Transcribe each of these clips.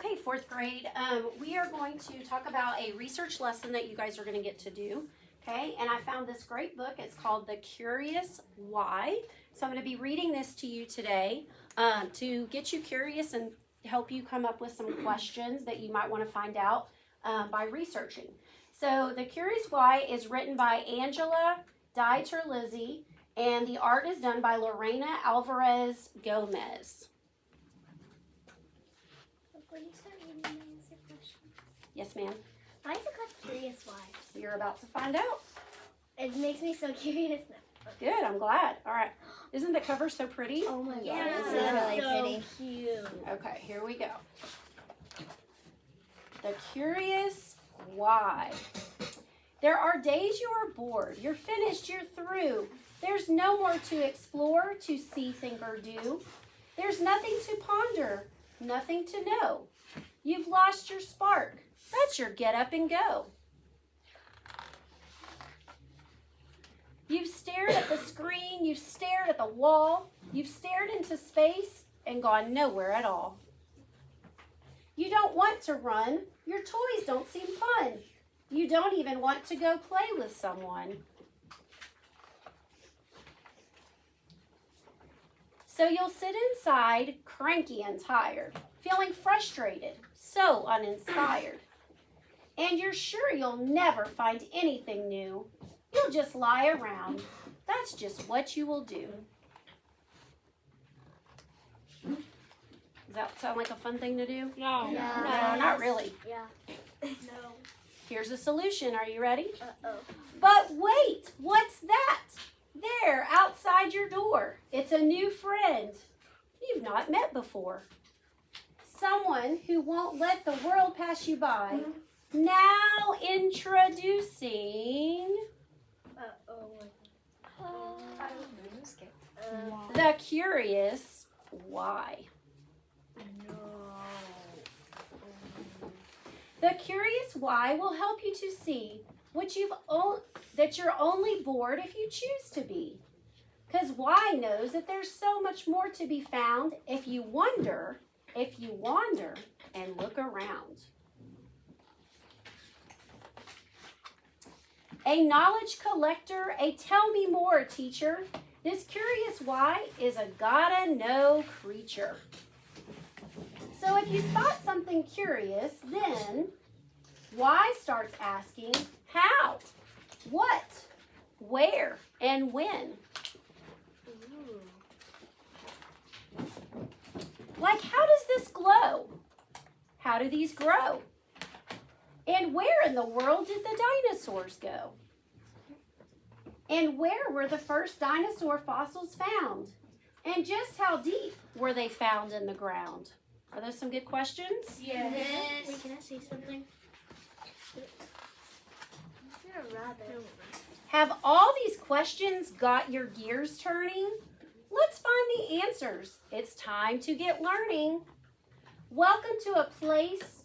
Okay, fourth grade, we are going to talk about a research lesson that you guys are going to get to do. Okay, and I found this great book. It's called The Curious Why. So I'm going to be reading this to you today to get you curious and help you come up with some questions that you might want to find out by researching. So The Curious Why is written by Angela Dieter-Lizzie, and the art is done by Lorena Alvarez Gomez. When you start reading, may I ask a question? Yes, ma'am. Why is it called Curious Why? You're about to find out. It makes me so curious now. Good, I'm glad. All right. Isn't the cover so pretty? Oh my god, Yeah, this it's is really so pretty. cute. Okay, here we go. The Curious Why. There are days you are bored. You're finished, you're through. There's no more to explore, to see, think, or do. There's nothing to ponder, nothing to know. You've lost your spark. That's your get up and go. You've stared at the screen, you've stared at the wall, you've stared into space and gone nowhere at all. You don't want to run, your toys don't seem fun. You don't even want to go play with someone. So you'll sit inside, cranky and tired, feeling frustrated, so uninspired. And you're sure you'll never find anything new. You'll just lie around. That's just what you will do. Does that sound like a fun thing to do? No. Yeah. No, not really. Yeah. No. Here's a solution. Are you ready? Uh-oh. But wait, what's that? There, outside your door. It's a new friend you've not met before. Someone who won't let the world pass you by. Now introducing The Curious Why. The Curious Why will help you to see that you're only bored if you choose to be. Because Why knows that there's so much more to be found if you wander and look around. A knowledge collector, a tell me more teacher. This Curious Why is a gotta know creature. So if you spot something curious, then Why starts asking how, what, where, and when. Like, how does this glow? How do these grow? And where in the world did the dinosaurs go? And where were the first dinosaur fossils found? And just how deep were they found in the ground? Are those some good questions? Yes. Wait, can I say something? You're a rabbit. Have all these questions got your gears turning? Let's find the answers. It's time to get learning. Welcome to a place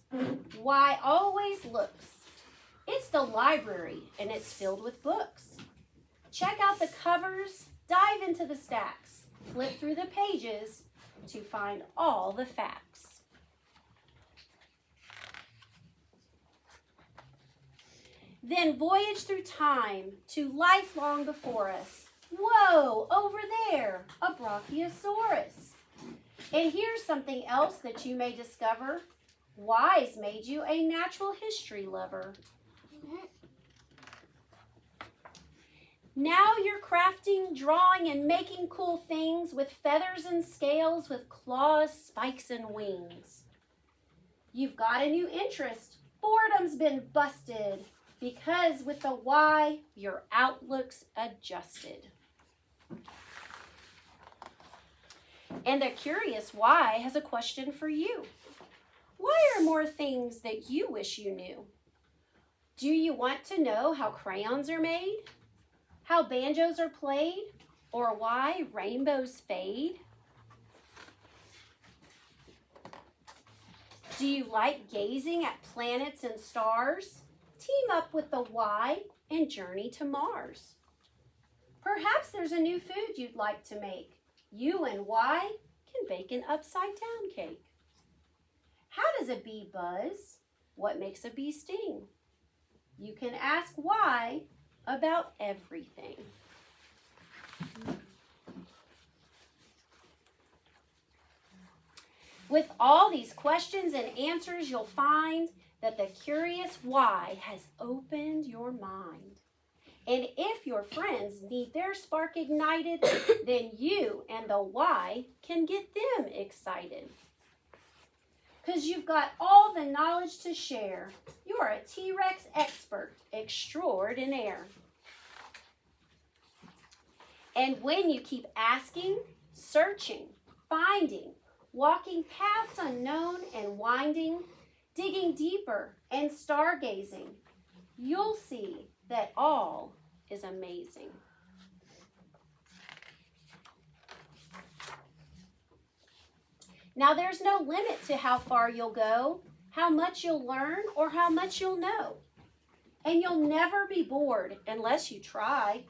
Why always looks. It's the library, and it's filled with books. Check out the covers, dive into the stacks, flip through the pages to find all the facts. Then voyage through time to life long before us. Whoa, over there, a Brachiosaurus. And here's something else that you may discover. Why's made you a natural history lover. Now you're crafting, drawing, and making cool things with feathers and scales, with claws, spikes, and wings. You've got a new interest. Boredom's been busted, because with the Why, your outlook's adjusted. And the Curious Why has a question for you. Why are more things that you wish you knew? Do you want to know how crayons are made? How banjos are played? Or why rainbows fade? Do you like gazing at planets and stars? Team up with the Why and journey to Mars. Perhaps there's a new food you'd like to make. You and Why can bake an upside down cake. How does a bee buzz? What makes a bee sting? You can ask why about everything. With all these questions and answers, you'll find that the curious why has opened your mind. And if your friends need their spark ignited, then you and the why can get them excited. Because you've got all the knowledge to share. You're a T-Rex expert extraordinaire. And when you keep asking, searching, finding, walking paths unknown and winding, digging deeper and stargazing, you'll see that all is amazing. Now, there's no limit to how far you'll go, how much you'll learn, or how much you'll know. And you'll never be bored unless you try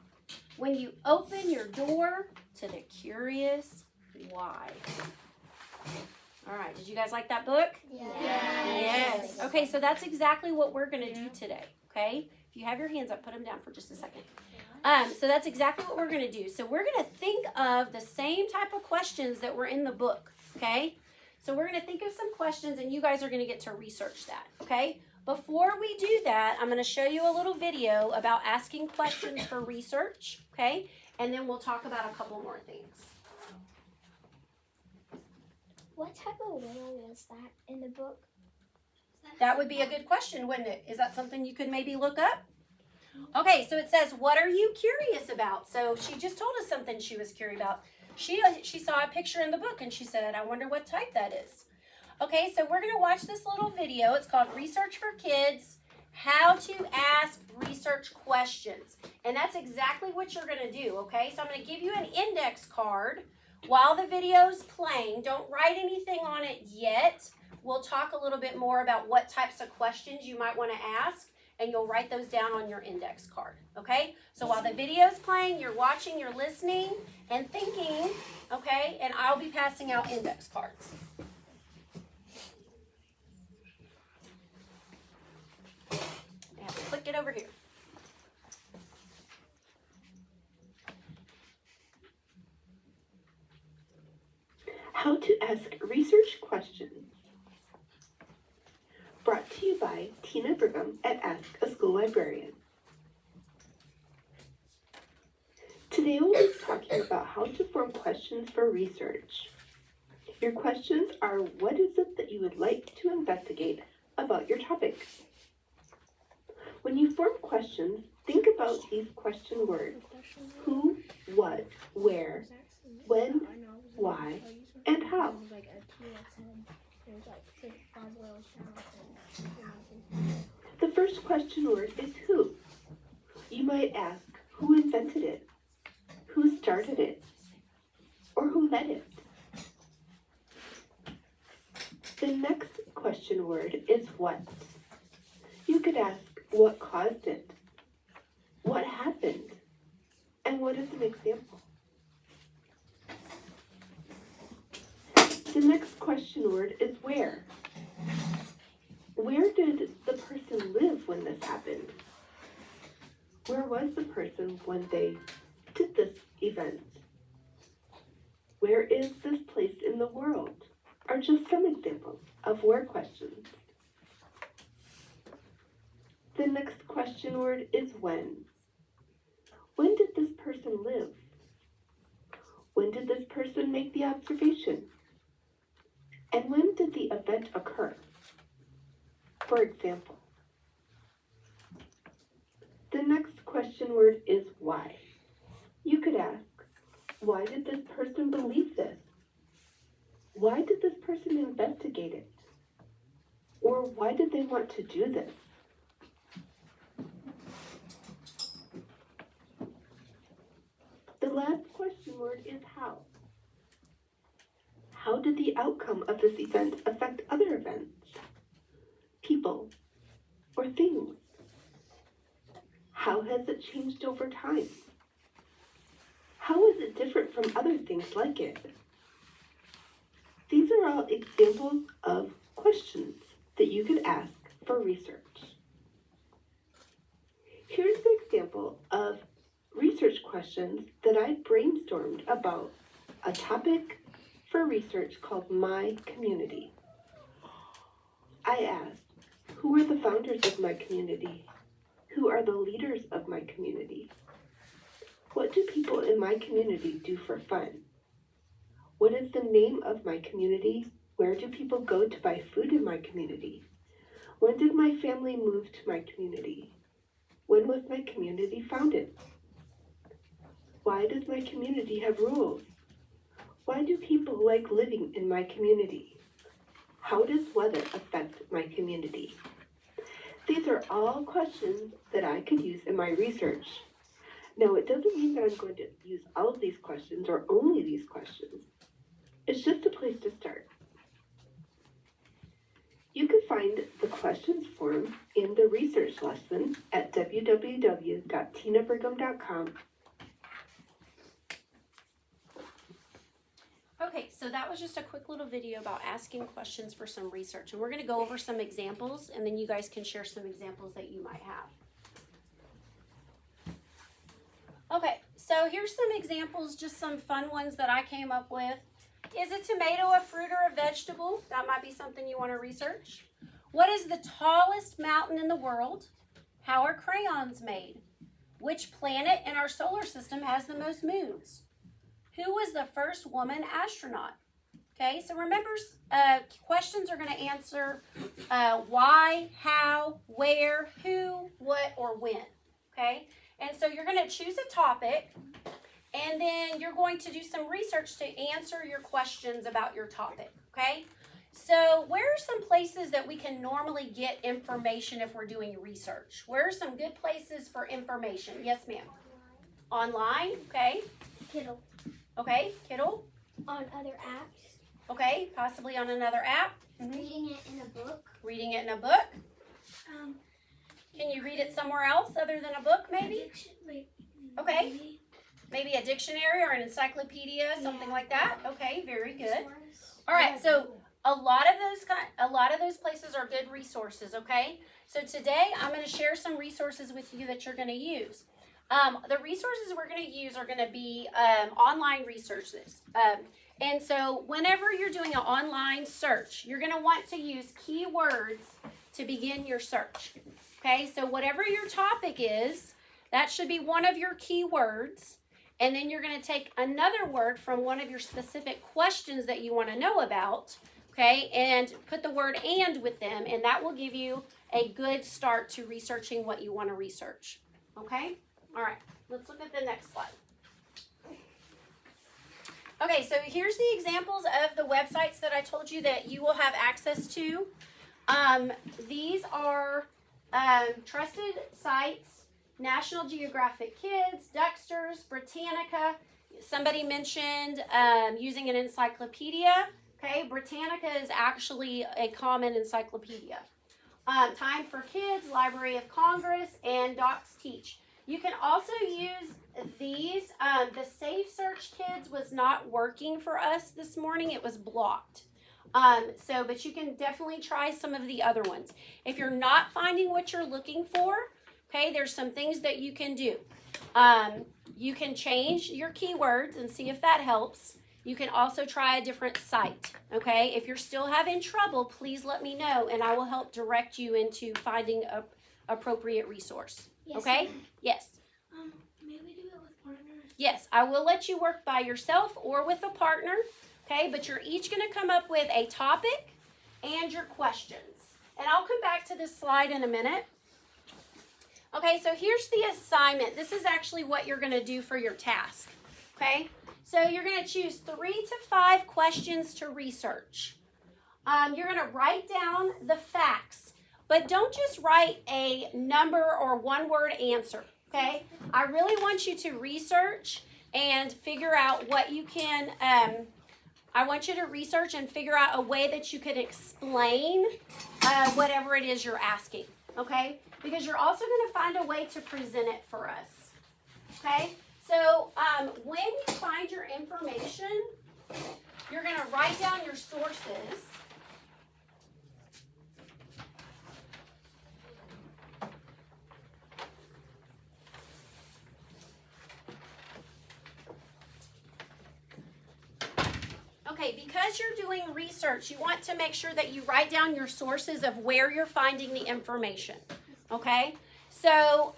when you open your door to the curious why. All right, did you guys like that book? Yes. Okay, so that's exactly what we're going to do today, okay? If you have your hands up, put them down for just a second. So that's exactly what we're going to do. So we're going to think of the same type of questions that were in the book, okay? So we're going to think of some questions, and you guys are going to get to research that, okay? Before we do that, I'm going to show you a little video about asking questions for research, okay? And then we'll talk about a couple more things. What type of whale was that in the book? That would be a good question, wouldn't it? Is that something you could maybe look up? Okay, so it says, what are you curious about? So she just told us something she was curious about. She saw a picture in the book and she said, I wonder what type that is. Okay, so we're going to watch this little video. It's called Research for Kids, How to Ask Research Questions. And that's exactly what you're going to do, okay? So I'm going to give you an index card while the video's playing. Don't write anything on it yet. We'll talk a little bit more about what types of questions you might want to ask, and you'll write those down on your index card, okay? So while the video's playing, you're watching, you're listening, and thinking, okay? And I'll be passing out index cards. I have to click it over here. How to ask research questions. Brought to you by Tina Brigham at Ask a School Librarian. Today we'll be talking about how to form questions for research. Your questions are, what is it that you would like to investigate about your topic? When you form questions, think about these question words: who, what, where, when, why, and how. The first question word is who. You might ask, who invented it? Who started it? Or who led it? The next question word is what. You could ask, what caused it? What happened? And what is an example? The next question word is where. Where did the person live when this happened? Where was the person when they did this event? Where is this place in the world? Are just some examples of where questions. The next question word is when. When did this person live? When did this person make the observation? And when did the event occur? For example, the next question word is why. You could ask, why did this person believe this? Why did this person investigate it? Or why did they want to do this? The last question word is how. How did the outcome of this event affect other events, people, or things? How has it changed over time? How is it different from other things like it? These are all examples of questions. questions that I brainstormed about a topic for research called My Community. I asked, who are the founders of my community? Who are the leaders of my community? What do people in my community do for fun? What is the name of my community? Where do people go to buy food in my community? When did my family move to my community? When was my community founded? Why does my community have rules? Why do people like living in my community? How does weather affect my community? These are all questions that I could use in my research. Now, it doesn't mean that I'm going to use all of these questions or only these questions. It's just a place to start. You can find the questions form in the research lesson at www.tinabrigham.com. Okay, so that was just a quick little video about asking questions for some research. And we're going to go over some examples, and then you guys can share some examples that you might have. Okay, so here's some examples, just some fun ones that I came up with. Is a tomato a fruit or a vegetable? That might be something you want to research. What is the tallest mountain in the world? How are crayons made? Which planet in our solar system has the most moons? Who was the first woman astronaut? Okay, so remember, questions are going to answer why, how, where, who, what, or when. Okay, and so you're going to choose a topic, and then you're going to do some research to answer your questions about your topic. Okay, so where are some places that we can normally get information if we're doing research? Where are some good places for information? Yes, ma'am. Online, okay. Kindle. Okay, Kittle. On other apps. Okay, possibly on another app. Reading it in a book. Reading it in a book. Can you read it somewhere else other than a book, maybe? Okay. Maybe a dictionary or an encyclopedia, something like that. Okay, very good. All right, so a lot of those places are good resources. Okay, so today I'm going to share some resources with you that you're going to use. The resources we're going to use are going to be online resources. And so whenever you're doing an online search, you're going to want to use keywords to begin your search. Okay, so whatever your topic is, that should be one of your keywords. And then you're going to take another word from one of your specific questions that you want to know about, okay, and put the word "and" with them, and that will give you a good start to researching what you want to research. Okay? All right, let's look at the next slide. Okay, so here's the examples of the websites that I told you that you will have access to. These are trusted sites. National Geographic Kids, Dexter's, Britannica. Somebody mentioned using an encyclopedia. Okay, Britannica is actually a common encyclopedia. Time for Kids, Library of Congress, and Docs Teach. You can also use these. The Safe Search Kids was not working for us this morning. It was blocked. But you can definitely try some of the other ones. If you're not finding what you're looking for, okay, there's some things that you can do. You can change your keywords and see if that helps. You can also try a different site, okay? If you're still having trouble, please let me know, and I will help direct you into finding an appropriate resource, okay? Yes. May we do it with partners? Yes, I will let you work by yourself or with a partner, okay? But you're each going to come up with a topic and your questions. And I'll come back to this slide in a minute. Okay, so here's the assignment. This is actually what you're going to do for your task, okay? So you're going to choose 3 to 5 questions to research. You're going to write down the facts, but don't just write a number or one-word answer, okay? I really want you to research and figure out what you can, I want you to research and figure out a way that you could explain whatever it is you're asking, okay? Because you're also going to find a way to present it for us, okay? So when you find your information, you're going to write down your sources. Okay, because you're doing research, you want to make sure that you write down your sources of where you're finding the information. Okay? So,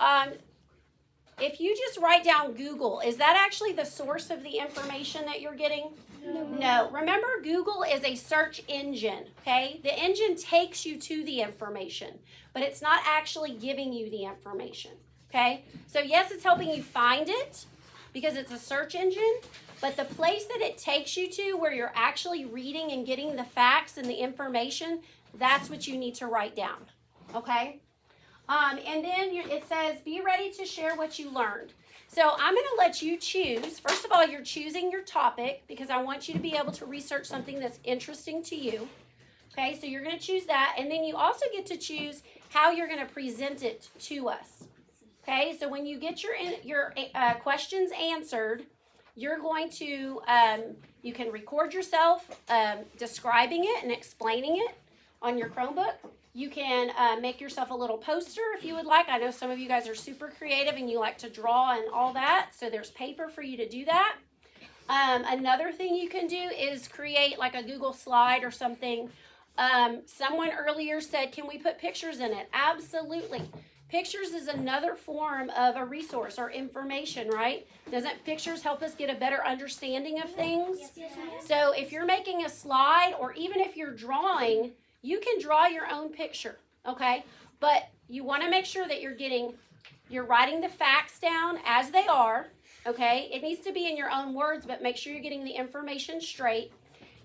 if you just write down Google, is that actually the source of the information that you're getting? No. Remember, Google is a search engine, okay? The engine takes you to the information, but it's not actually giving you the information, okay? So yes, it's helping you find it because it's a search engine, but the place that it takes you to where you're actually reading and getting the facts and the information, that's what you need to write down, okay? And then it says, be ready to share what you learned. So I'm going to let you choose. First of all, you're choosing your topic because I want you to be able to research something that's interesting to you. Okay, so you're going to choose that. And then you also get to choose how you're going to present it to us. Okay, so when you get your questions answered, you're going to, you can record yourself describing it and explaining it on your Chromebook. You can make yourself a little poster if you would like. I know some of you guys are super creative and you like to draw and all that. So there's paper for you to do that. Another thing you can do is create like a Google slide or something. Someone earlier said, can we put pictures in it? Absolutely. Pictures is another form of a resource or information, right? Doesn't pictures help us get a better understanding of things? Yes. So if you're making a slide or even if you're drawing, you can draw your own picture, okay? But you want to make sure that you're writing the facts down as they are, okay? It needs to be in your own words, but make sure you're getting the information straight.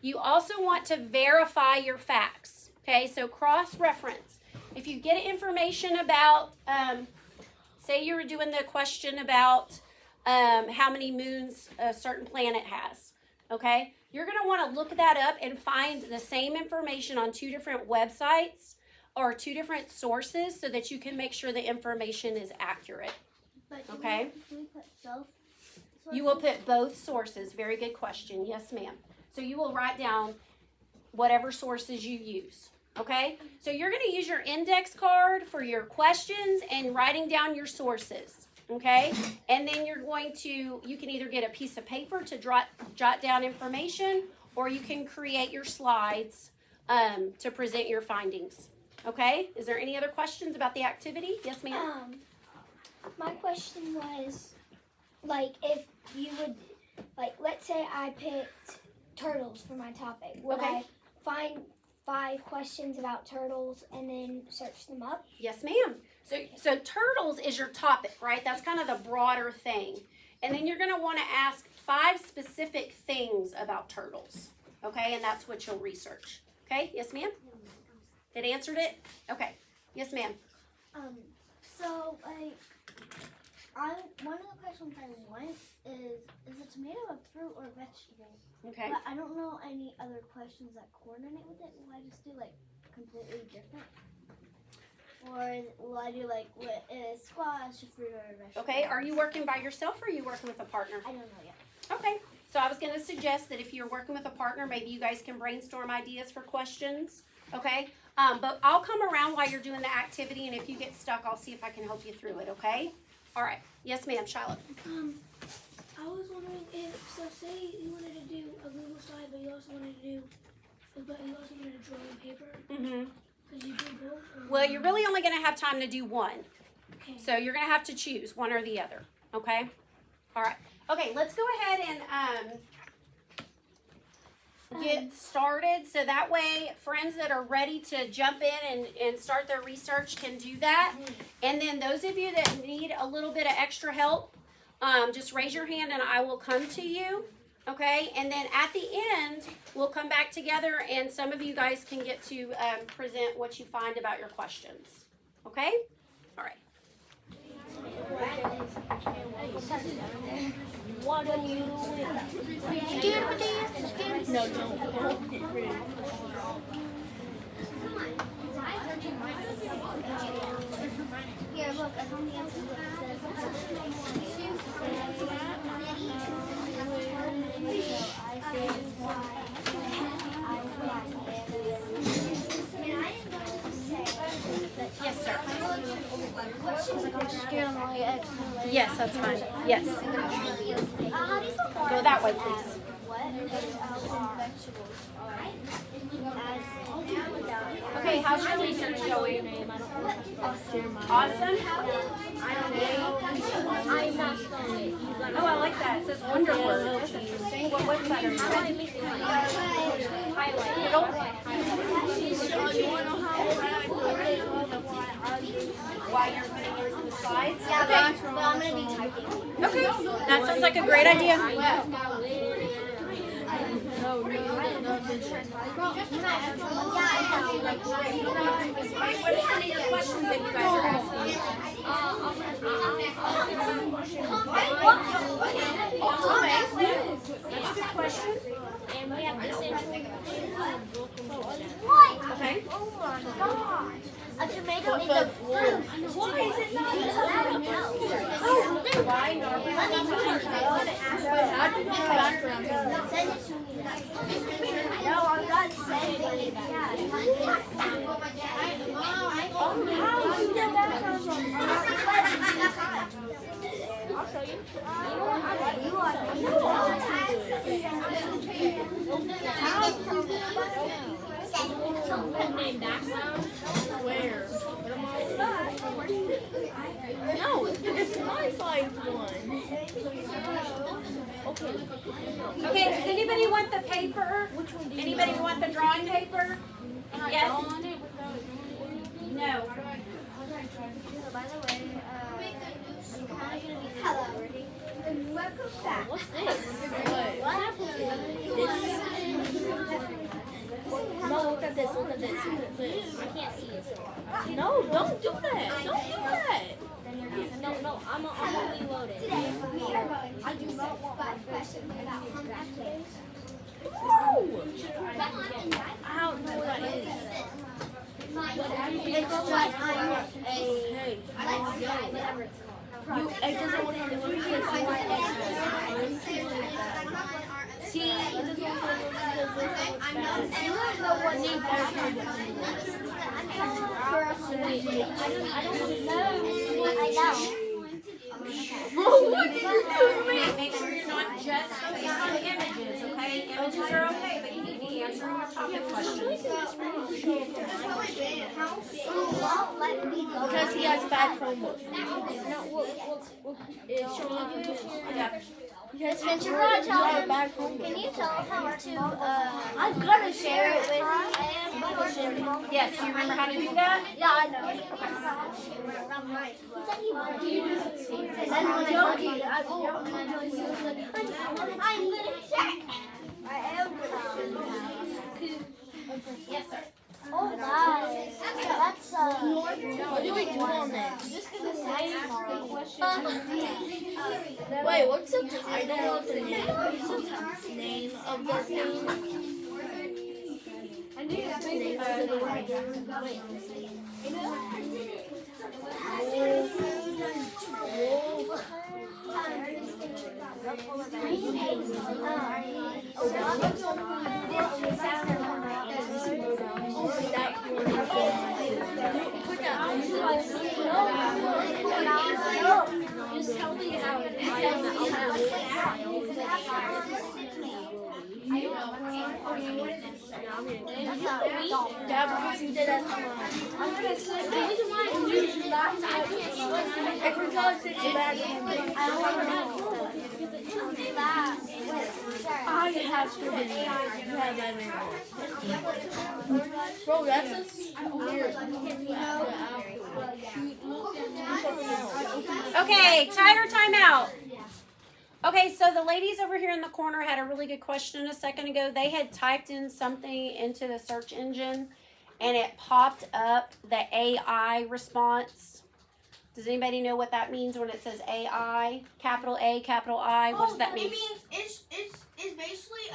You also want to verify your facts, okay? So cross-reference. If you get information about, say you were doing the question about how many moons a certain planet has, okay? You're going to want to look that up and find the same information on 2 different websites or 2 different sources so that you can make sure the information is accurate. Okay? Can we put both? You will put both sources. Very good question. Yes, ma'am. So you will write down whatever sources you use. Okay? So you're going to use your index card for your questions and writing down your sources. Okay, and then you're going to, you can either get a piece of paper to jot down information, or you can create your slides to present your findings. Okay, is there any other questions about the activity? Yes, ma'am. My question was, like, if you would, like, let's say I picked turtles for my topic. Would I find 5 questions about turtles and then search them up? Yes, ma'am. So turtles is your topic, right? That's kind of the broader thing. And then you're going to want to ask 5 specific things about turtles, okay? And that's what you'll research. Okay? Yes, ma'am? It answered it? Okay. Yes, ma'am. So, like, one of the questions I want is a tomato a fruit or a vegetable? Okay. But I don't know any other questions that coordinate with it. Will I just do, like, completely different? Or will I do, like, what is squash, a fruit, or a vegetable? Okay. Are you working by yourself or are you working with a partner? I don't know yet. Okay. So I was going to suggest that if you're working with a partner, maybe you guys can brainstorm ideas for questions. Okay. But I'll come around while you're doing the activity, and if you get stuck, I'll see if I can help you through it. Okay. All right. Yes, ma'am. Charlotte. I was wondering if, so say you wanted to do a Google slide, but you also wanted to draw on paper. Mm-hmm. Could you do both? Well, you're really only going to have time to do one. Okay. So you're going to have to choose one or the other. Okay? All right. Okay, let's go ahead and get started. So that way, friends that are ready to jump in and start their research can do that. And then those of you that need a little bit of extra help, just raise your hand and I will come to you. Okay, and then at the end, we'll come back together and some of you guys can get to present what you find about your questions. Okay? All right. What do you do? No, don't get rid of it. Here, look, I found the answer. Yes, sir. Questions. Yes, that's fine. Yes. Go that way, please. Okay, how's your research going? Awesome. Oh, I like that. It says wonderful. That's interesting. What website are you on? Highlight. Why you're putting it into the slides? Yeah, but I'm gonna be typing. Okay, that sounds like a great idea. What are some of your questions that you guys are asking? That's a good question. And we have this Okay. Oh my gosh. A tomato is a fruit. Why is it not? Why No, I'm not saying it. I'll show you. Where? No, it's my size one. Okay, does anybody want the paper? Anybody want the drawing paper? Yes? No. By the way, I'm kind of gonna be hello. Welcome back. What's this? What happened to this? No, look at this, look at this, look at this. I can't see it. No, don't do that. Don't do that. No, I'm only loaded. Today we are going to do 5 questions about home activities. No! I don't know what that is. It's like I'm Hey, whatever it's called. it doesn't want to do See, it doesn't want Make sure you're not just focused on the images, okay? Images are okay, but you need to be answering your topic questions. because he has bad Chromebook. It's showing Yeah. Because Fincher, can you tell how to, I'm gonna share it with you. I am gonna share it. Yes, do you remember how to do that? Yeah, I know. He said he wanted to. I'm joking. I'm gonna check. I am gonna. Yes, sir. Oh, nice. That's, What do we do on this? Wait, what's the title of the name? What's the name of the thing? Just tell me how it is. Yeah, because you did that tomorrow. I'm gonna say the reason why I use last time it's because it's bad. I don't want to know. I have to be. You have that in. Bro, that's just weird. Okay, timer timeout. Okay, so the ladies over here in the corner had a really good question a second ago. They had typed in something into the search engine and it popped up the AI response. Does anybody know what that means when it says AI? Capital A, capital I. What does that mean? It means it's basically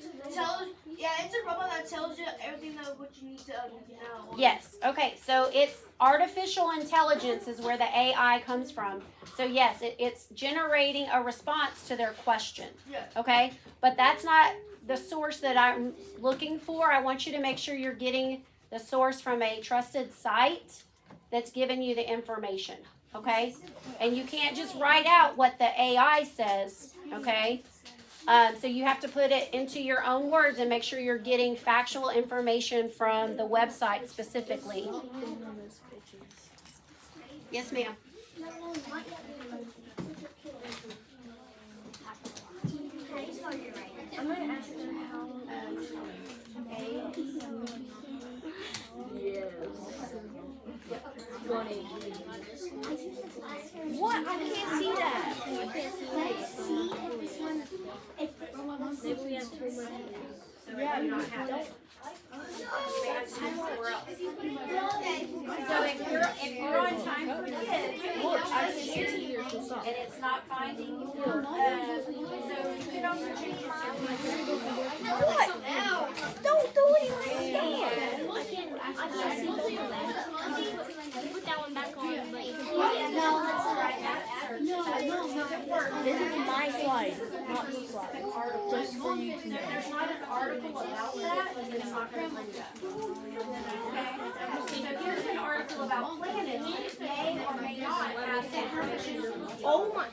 it's a robot that tells you everything that what you need to know. Yes. Okay, so it's artificial intelligence is where the AI comes from. So yes, it's generating a response to their question. Yeah. Okay? But that's not the source that I'm looking for. I want you to make sure you're getting the source from a trusted site that's giving you the information. Okay? And you can't just write out what the AI says. Okay? So you have to put it into your own words and make sure you're getting factual information from the website specifically. Yes, ma'am. I'm gonna ask her how. What? I can't see that. Let's see if this one. Maybe we have too much. Yeah, you don't have it. So if you're on time for kids, Look, I can see yours and stuff. and it's not finding you, so you can also change your What? Don't do it like that. Put that one back on. This is my slide, not the slide. Just for you to know. There's not an article about that, and it's not going to bring that. Okay? So here's an article about planets that may or may not have information. Oh my.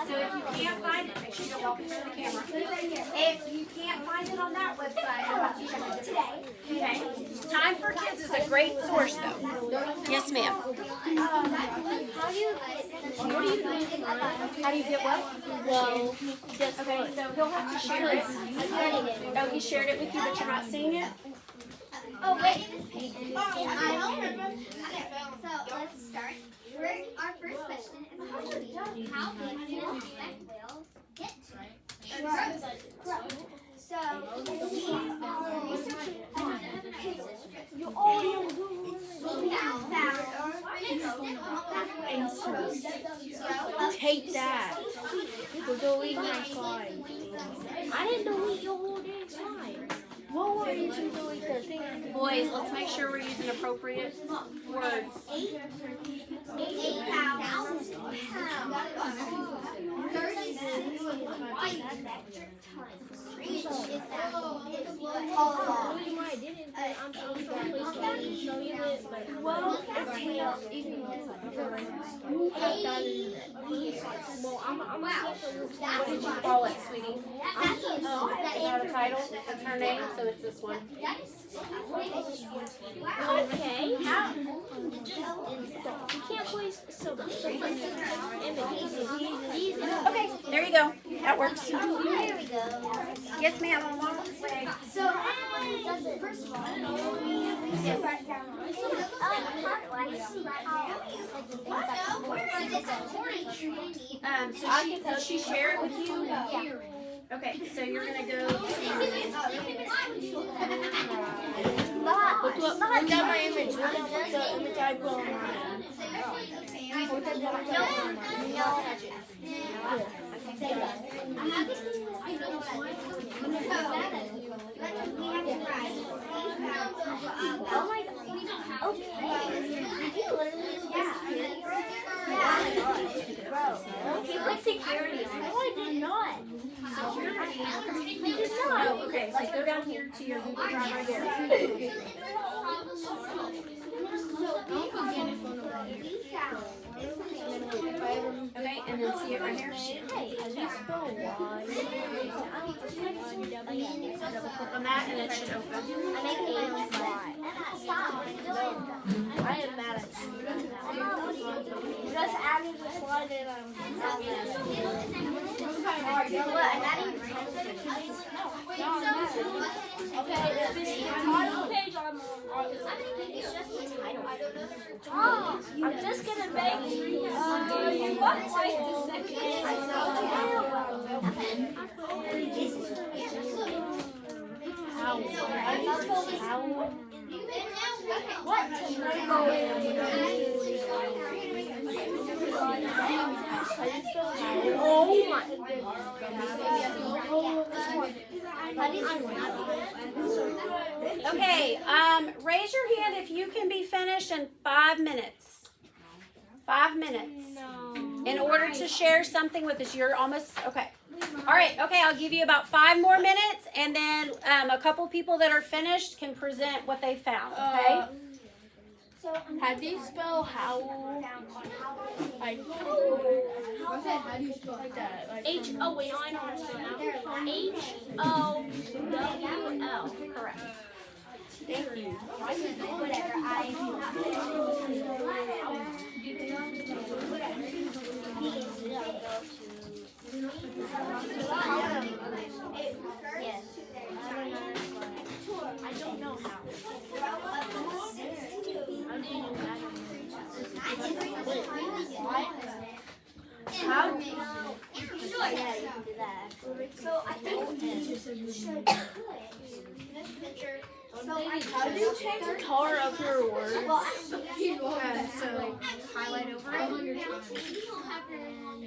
So if you can't find it, make sure you walk it to the camera. If you can't find it on that website, you'll have to check it today. Okay? Time for Kids is a great source, though. Yes, ma'am. How do you How do you get what? Well, guess Okay, what? so he'll have to share it. Oh, he shared it with you, but you're not seeing it? Oh, wait. I don't remember. So let's start. Our first question is how big can a humpback whale get to? So we are researching you all we have found Take that. You're deleting my slide. I didn't delete your whole dang slide. What were you to delete the thing? Boys, let's make sure we're using appropriate words. 8,000 pounds. 36 metric tons. Each is that all along. I didn't. I'm sure to show you it, but Well, it's even well, I'm Wow. What did you call it, sweetie? That's Is that a title? That's her name, so it's this one. okay. How? You can't place so Okay, there you go. That works. There we go. Yes, ma'am. So, first of all, how do I see how, Did she share it with you? Okay, so you're gonna go. Look at my image. Look at the image I put on mine. Look at the image I put on Oh my god. Okay. He put security on it. No, I did not. Oh, okay, so go down here to your Google Drive right here. Okay, and then see it right here. Double click on that and it should open. I am mad at you. Just added the slide in. Okay, this title page on I'm just gonna make you fuck Okay, raise your hand if you can be finished in 5 minutes. 5 minutes. In order to share something with us. You're almost, okay. All right, okay, I'll give you about 5 more minutes, and then a couple people that are finished can present what they found, okay? So How do you spell how? Like, like that. Like H. Oh wait, no, I know how to spell it now. HOWL. Correct. thank you. whatever. Yes. I don't know how. How do you do that? How do you yeah, you can do that. So I think you should put How do you change the color of your words? So highlight over it.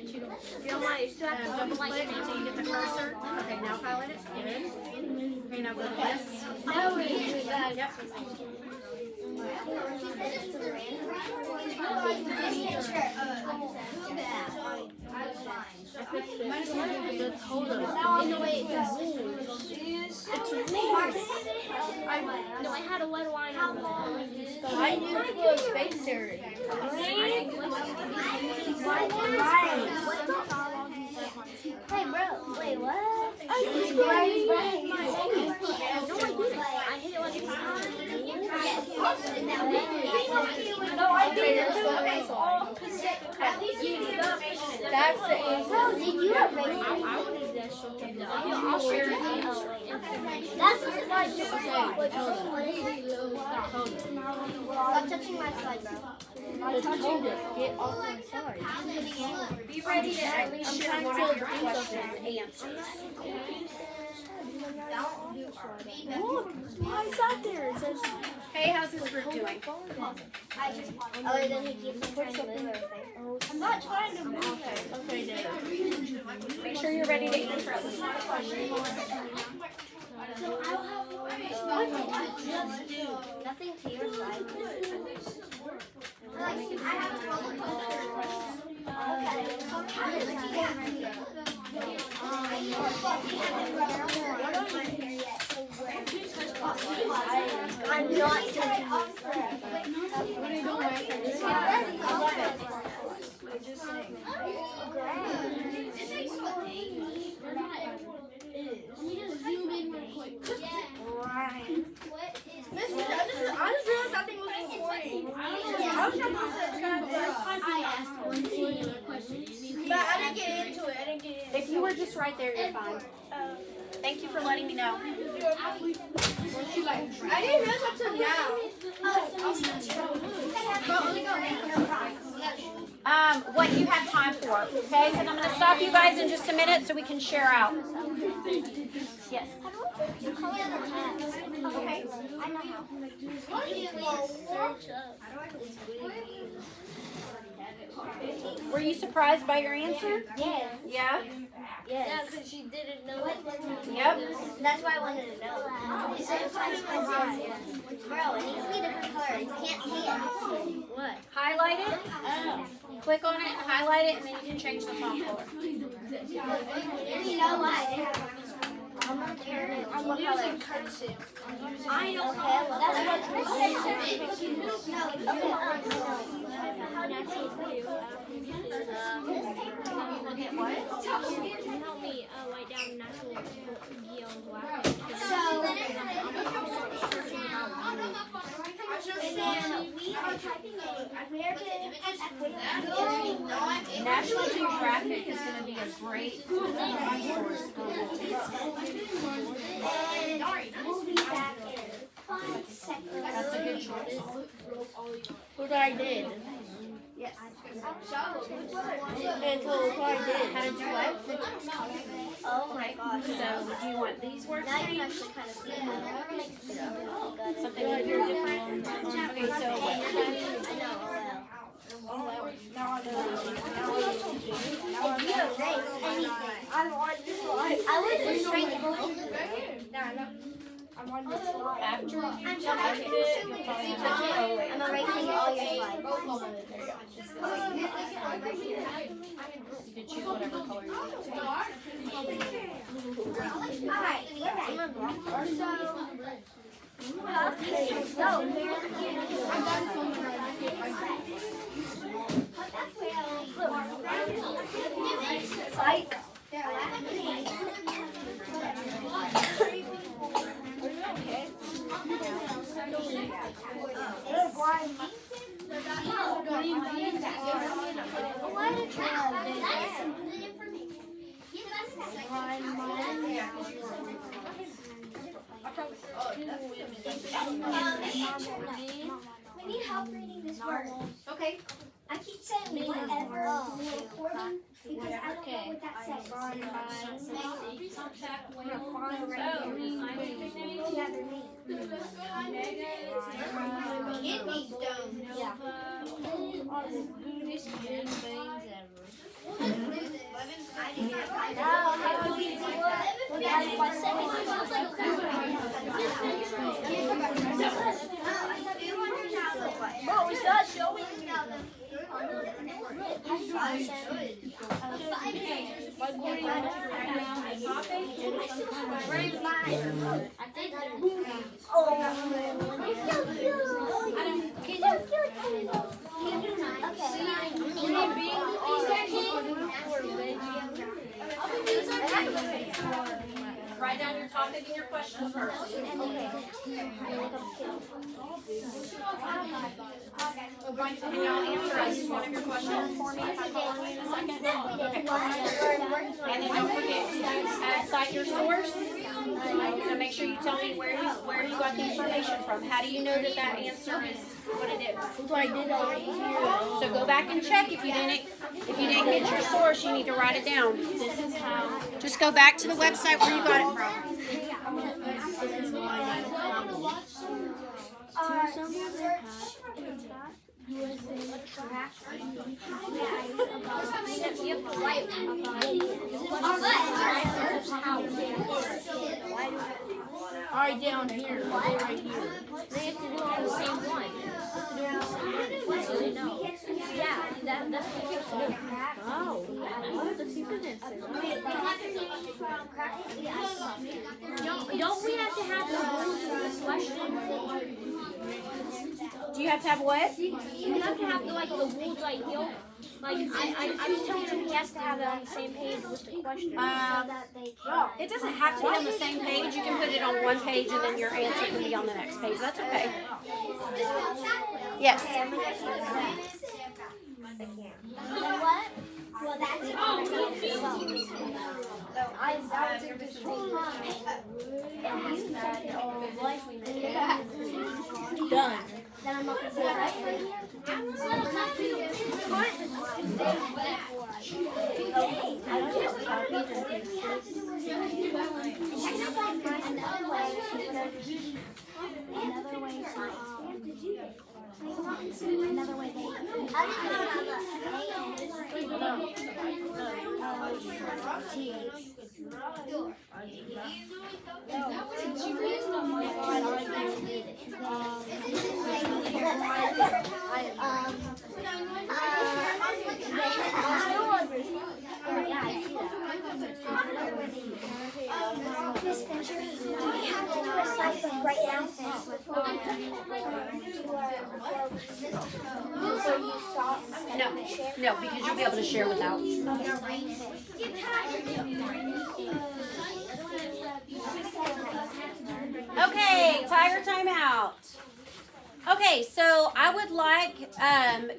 If you don't mind, you still have to double click until you get the cursor. Okay, now highlight it. Good. Okay, now go to this. now we do that. Yep. No, I had a letter line on the I used the space area. Hey bro, wait what? I hit it like No, I didn't. that's the answer. Bro, did you erase it? I'll share it. That's not your slide. What is it? Stop touching my slide, bro. I told it. Get off my side. Be ready to at least share one of your question answers. Look, I sat there. It says, Hey, how's this group doing? Other than he keeps on trying to move everything. I'm not trying to move it. Okay, Dad. Make sure you're ready to answer at least one question. Nothing to your slide. I'm not touching my slide. What are you doing? I love it. I just realized that thing was recording. I was trying to but I didn't get into it. If you were just right there, you're fine. Thank you for letting me know. I didn't realize until now. What you have time for, okay? Because I'm going to stop you guys in just a minute so we can share out. Yes. You call me on the tab. Okay. I know how. Were you surprised by your answer? Yes. Yeah? Yes. because she didn't know it. Yep. That's why I wanted to know. Bro, it needs to be a different color. You can't see it. What? Highlight it. Click on it, highlight it, and then you can change the font color. You know why? I'm using cursive. I know. Okay, well, that's what Help me write down the natural National Geographic is going to be a great resource for That's a good choice. What I did. Yes. It's what I did. How did you what? Oh my gosh. So, do you want these words Now you can changed? actually kind of see it. Something a little different? Okay, so what? If you erase anything, I'm on this slide. I would just straight go I'm on this slide. After you I'm touch it, you'll probably touch it. I'm erasing all your slides. You can choose whatever color you want. Alright, we're back. So, Like. We need help reading this word. Okay. I keep saying whatever recording because I don't know what that says. Yeah, their name. Kidney stone. Yeah. Bro, it's not showing. Write down your topic and your questions first. And y'all answer us one of your questions for me if I call on you in a second. And then don't forget, cite your source. So make sure you tell me where you got the information from. How do you know that that answer is what it is? So I did already here. So go back and check if you didn't get your source, you need to write it down. This is how. Just go back to the website where you got it from. This is why. Alright, down here, right here. They have to do all the same one. So they know. Yeah, that's what you're supposed to do. Oh, let's see what it says. Don't we have to have the rules for this question? Do you have to have what? You have to have the rules I was telling him he has to have it on the same page with the question. It doesn't have to be on the same page. You can put it on one page and then your answer can be on the next page. That's okay. Yes. What? Well, that's Done. Then I'm not going to say right here. Another way Miss Fincher, do we have to do a slide right now? So you stop and No, share? no, because you'll be able to share without. Okay, tiger timeout. Okay, so I would like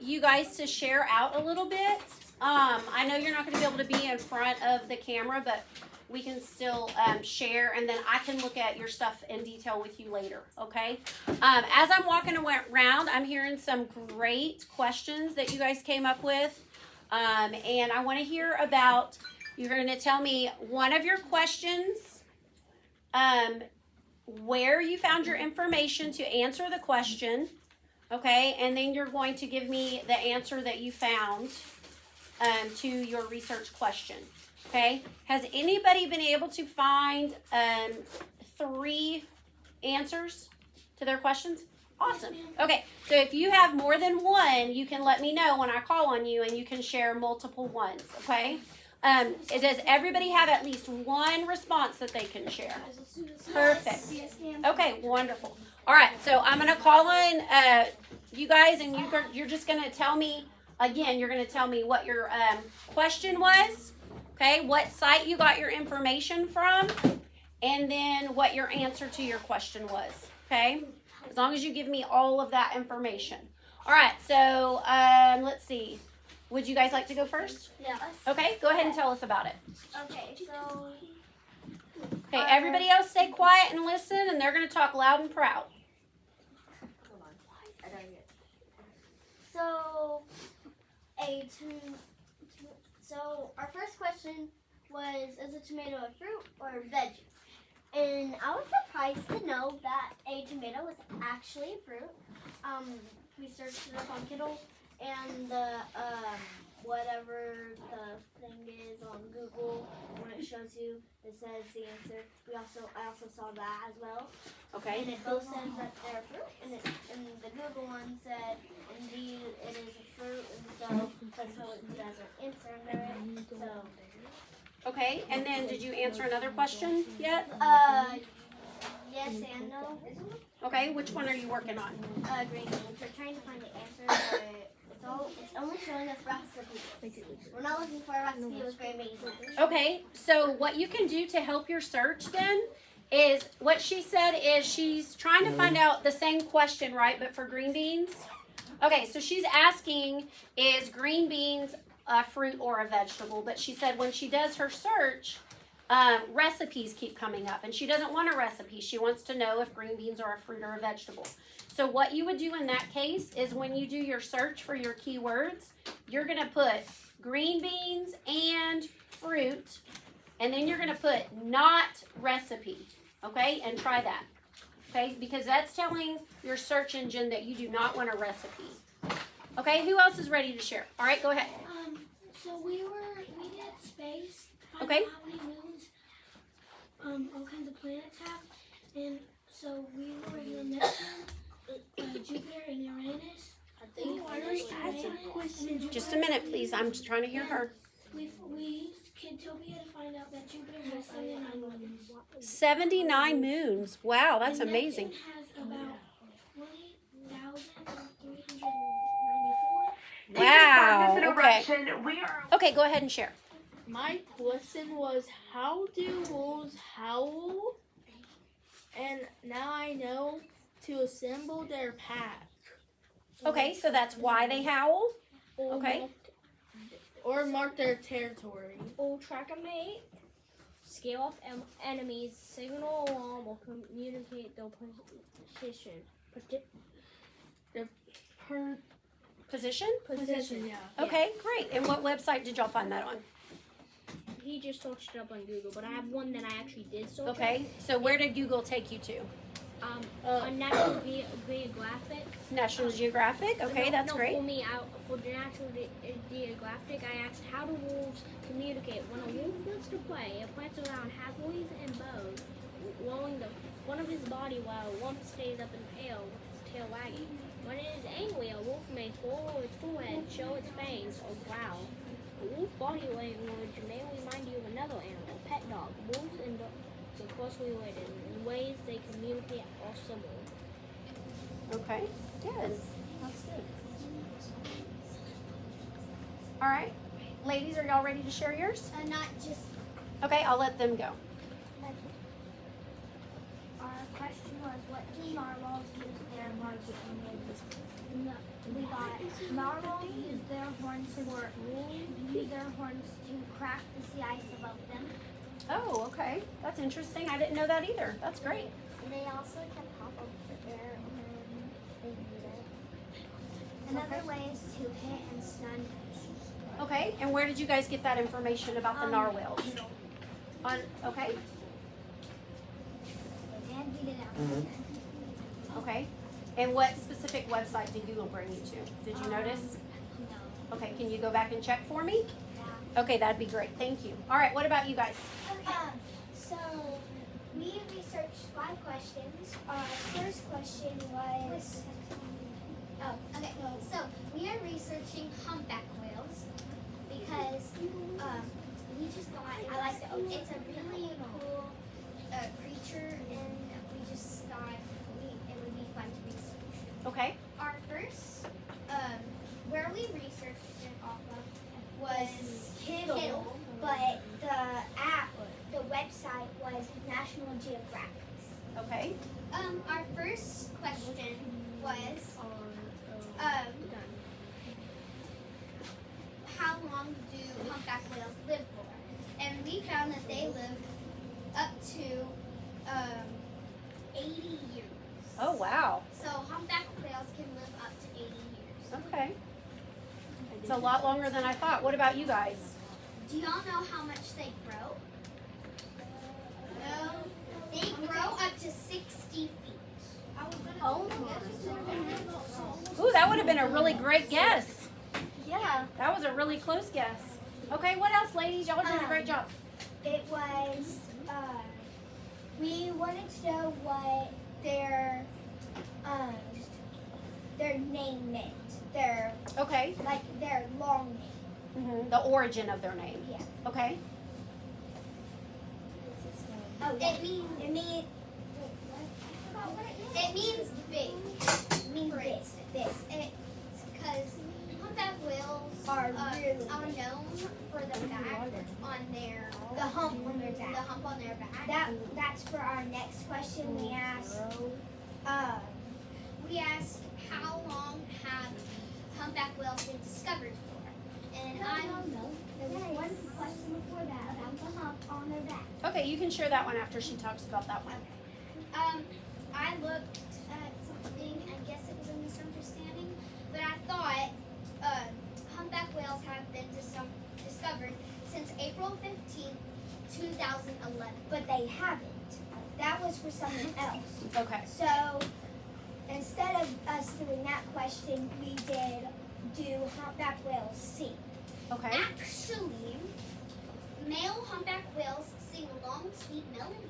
you guys to share out a little bit. I know you're not going to be able to be in front of the camera, but we can still share, and then I can look at your stuff in detail with you later, okay? As I'm walking around, I'm hearing some great questions that you guys came up with, and I want to hear about, you're going to tell me one of your questions, where you found your information to answer the question, okay? And then you're going to give me the answer that you found to your research question, okay? Has anybody been able to find 3 answers to their questions? Awesome. Okay, so if you have more than one, you can let me know when I call on you and you can share multiple ones, okay? Does everybody have at least one response that they can share? Perfect. Okay, wonderful. All right, so I'm gonna call on you guys, and you're just gonna tell me again. You're gonna tell me what your question was, okay? What site you got your information from, and then what your answer to your question was, okay? As long as you give me all of that information. All right, so let's see. Would you guys like to go first? Yes. Okay, go ahead and tell us about it. Okay, so Okay, everybody else stay quiet and listen, and they're gonna talk loud and proud. So our first question was, is a tomato a fruit or a veggie? And I was surprised to know that a tomato was actually a fruit. We searched it up on Kindle, and the whatever the thing is on Google, when it shows you, it says the answer. I also saw that as well. Okay. And it both says that they're a fruit, and the Google one said indeed it is a fruit, and so that's how it has an answer under it. So Okay, and then did you answer another question yet? yes and no. Okay, which one are you working on? Green beans. We're trying to find the answer, but it's only showing us recipes. We're not looking for a recipe with green beans. Okay, so what you can do to help your search then is what she said is she's trying to find out the same question, right, but for green beans. Okay, so she's asking, is green beans a fruit or a vegetable? But she said when she does her search, recipes keep coming up, and she doesn't want a recipe. She wants to know if green beans are a fruit or a vegetable. So what you would do in that case is when you do your search for your keywords, you're going to put green beans and fruit, and then you're going to put not recipe, okay, and try that, okay, because that's telling your search engine that you do not want a recipe. Okay, who else is ready to share? All right, go ahead. So we did space. Find Okay. out how many moons all kinds of planets have, and so we were working on Neptune, Jupiter, and Uranus. Just a minute, please. I'm just trying to hear her. We used Kidtopia to find out that Jupiter has 79 moons. 79 moons. Wow, that's And amazing. Neptune has about 20,394. Wow. Okay, go ahead and share. My question was, how do wolves howl? And now I know to assemble their pack. Okay, so that's why they howl. Okay. Or mark their territory. Or track a mate. Scale off enemies. Signal alarm or communicate their position. Position? Position, yeah. Okay, great. And what website did y'all find that on? He just searched it up on Google, but I have one that I actually did search. Okay, so where did Google take you to? On National Geographic. National Geographic? Okay, that's no, great. For the National Geographic, I asked, how do wolves communicate? When a wolf wants to play, it plants around hathawys and bows, blowing the front of his body while a lump stays up in the tail with its tail wagging. When it is angry, a wolf may swallow its forehead, show its fangs, or growl. A wolf's body language may remind you of another animal, a pet dog. Wolves and dogs are closely related in ways they communicate are similar. Okay, good. That's good. All right. Ladies, are y'all ready to share yours? Not just. Okay, I'll let them go. our question was, what do narwhals use their horns to do? We got narwhals use their horns to crack the sea ice above them. Oh, okay. That's interesting. I didn't know that either. That's great. They also can pop up the air when they need it. Another way is to hit and stun fish. Okay, and where did you guys get that information about the narwhals? Okay, And beat it out. okay. And what specific website did Google bring you to? Did you notice? No. Okay, can you go back and check for me? Yeah. Okay, that'd be great. Thank you. All right, what about you guys? So we researched 5 questions. Our first question was, Okay, so we are researching humpback whales because we just thought it's a really cool creature, and we just thought it would be Okay. Our first, where we researched it off of was Kittle. But the app, the website was National Geographic. Okay. Our first question was, how long do humpback whales live for? And we found that they live up to 80 years. Oh, wow. So humpback whales can live up to 80 years. Okay. It's a lot longer than I thought. What about you guys? Do y'all know how much they grow? No. They grow up to 60 feet. Oh. Ooh, that would have been a really great guess. Yeah. That was a really close guess. Okay, what else, ladies? Y'all are doing a great job. It was, we wanted to know what their name meant. Their, Okay. like, their long name. The origin of their name. Yeah. Okay. Oh, It means big. It means For big. instance, it's because humpback whales Are really are known for the back on their the hump on their back. the hump on their back. That's for our next question. We asked, We asked how long have humpback whales been discovered for, and There was one question before that about the hump on their back. Okay, you can share that one after she talks about that one. I looked at something. I guess it was a misunderstanding, but I thought humpback whales have been discovered since April 15th, 2011. But they haven't. That was for someone else. Okay. So instead of us doing that question, we did do humpback whales sing. Okay. Actually, male humpback whales sing long, sweet melodies.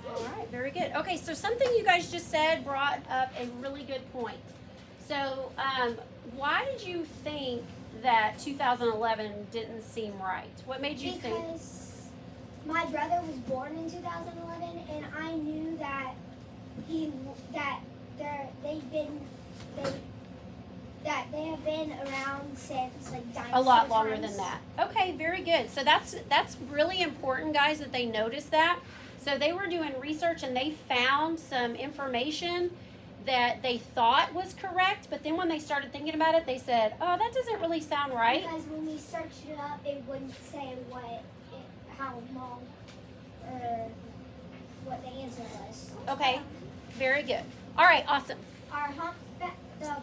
All right, very good. Okay, so something you guys just said brought up a really good point. So, why did you think that 2011 didn't seem right? What made you think? Because my brother was born in 2011, and I knew that they have been around since like dinosaur A lot longer times. than that. Okay, very good. So that's really important, guys, that they notice that. So they were doing research and they found some information that they thought was correct, but then when they started thinking about it, they said, "Oh, that doesn't really sound right." Because when we searched it up, it wouldn't say how long, or what the answer was. Okay, very good. All right, awesome. Our humpback, the